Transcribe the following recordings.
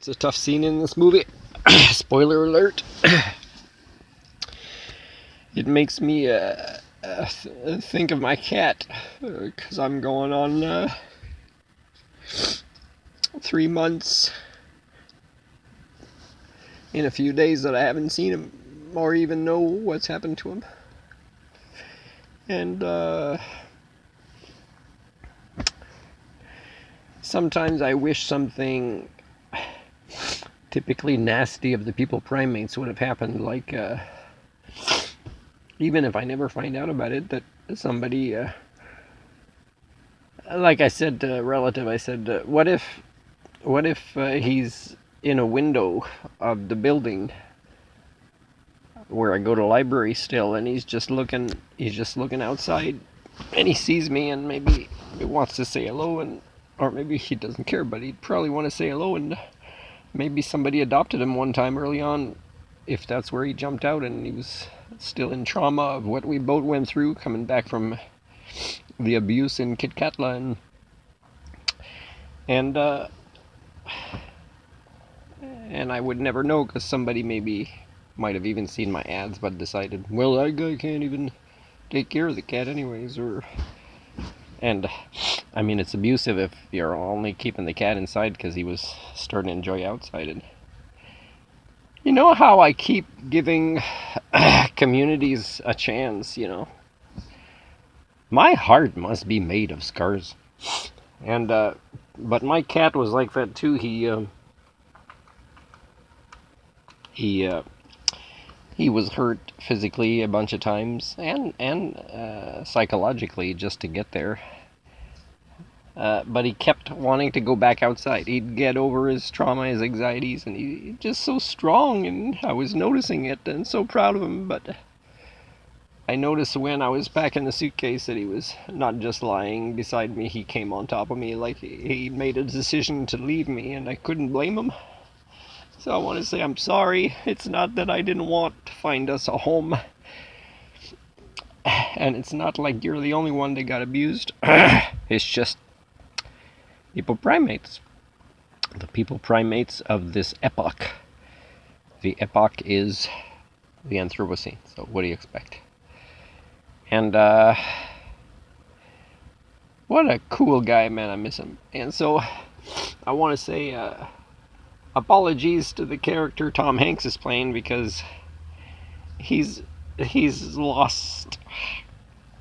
It's a tough scene in this movie. Spoiler alert. It makes me think of my cat, because I'm going on 3 months in a few days that I haven't seen him or even know what's happened to him. And sometimes I wish something typically nasty of the people primates would have happened, like even if I never find out about it, that somebody, like I said to a relative, I said, what if he's in a window of the building where I go to library still, and he's just looking outside, and he sees me, and maybe he wants to say hello, and or maybe he doesn't care, but he'd probably want to say hello, and maybe somebody adopted him one time early on, if that's where he jumped out, and he was still in trauma of what we both went through coming back from the abuse in Kitkatla, and I would never know, because somebody maybe might have even seen my ads but decided, well, that guy can't even take care of the cat anyways, and I mean, it's abusive if you're only keeping the cat inside because he was starting to enjoy outside. And you know how I keep giving communities a chance, my heart must be made of scars. And but my cat was like that too. He was hurt physically a bunch of times, and psychologically, just to get there. But he kept wanting to go back outside. He'd get over his trauma, his anxieties, and he's just so strong, and I was noticing it and so proud of him. But I noticed when I was packing the suitcase that he was not just lying beside me, he came on top of me, like he made a decision to leave me, and I couldn't blame him. So I want to say I'm sorry. It's not that I didn't want to find us a home. And it's not like you're the only one that got abused. It's just people primates. The people primates of this epoch. The epoch is the Anthropocene. So what do you expect? And what a cool guy, man. I miss him. And so I want to say apologies to the character Tom Hanks is playing, because he's lost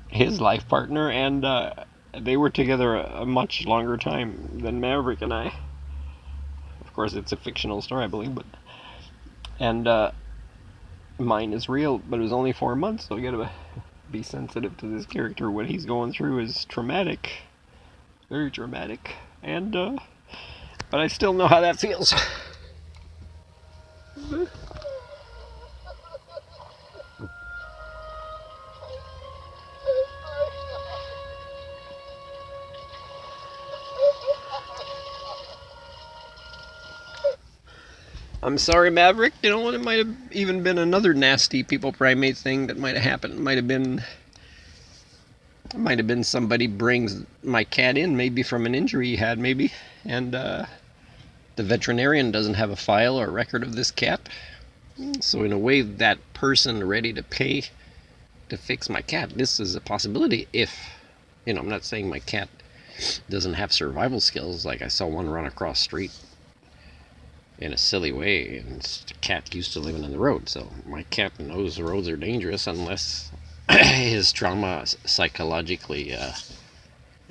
his life partner, and they were together a much longer time than Maverick and I. Of course, it's a fictional story, I believe, and mine is real, but it was only 4 months, so I gotta be sensitive to this character. What he's going through is traumatic, very traumatic, and but I still know how that feels. I'm sorry, Maverick. It might have even been another nasty people primate thing that might have happened. Might have been somebody brings my cat in, maybe from an injury he had, maybe, and the veterinarian doesn't have a file or record of this cat. So in a way, that person ready to pay to fix my cat, this is a possibility if, I'm not saying my cat doesn't have survival skills. Like, I saw one run across the street in a silly way, and the cat used to living in the road, so my cat knows the roads are dangerous unless his trauma psychologically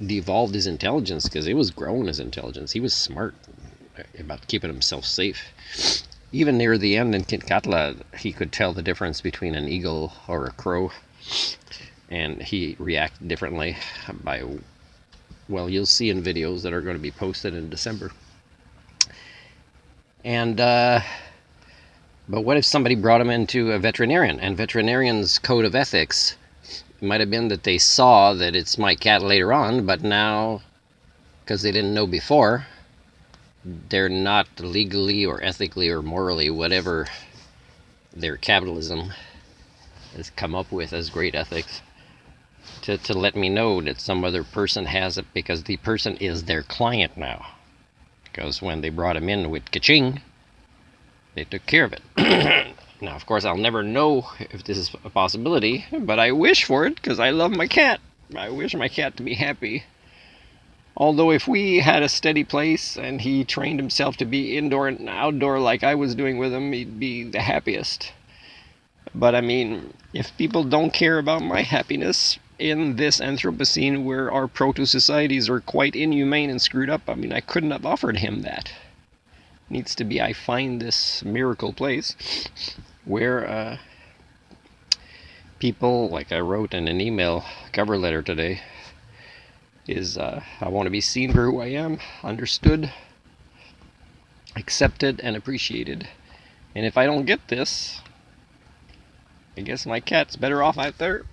devolved his intelligence, because it was growing his intelligence. He was smart about keeping himself safe. Even near the end in Kitkatla, he could tell the difference between an eagle or a crow, and he reacted differently by, well, you'll see in videos that are going to be posted in December. And but what if somebody brought him into a veterinarian, and veterinarian's code of ethics might have been that they saw that it's my cat later on, but now, because they didn't know before, they're not legally or ethically or morally, whatever their capitalism has come up with as great ethics, to let me know that some other person has it, because the person is their client now. because when they brought him in with ka-ching, they took care of it. Now, of course, I'll never know if this is a possibility, but I wish for it because I love my cat. I wish my cat to be happy. Although if we had a steady place and he trained himself to be indoor and outdoor like I was doing with him, he'd be the happiest. But I mean, if people don't care about my happiness in this Anthropocene where our proto-societies are quite inhumane and screwed up, I mean, I couldn't have offered him that. It needs to be I find this miracle place where people, like I wrote in an email cover letter today, is I want to be seen for who I am, understood, accepted, and appreciated. And if I don't get this, I guess my cat's better off out there.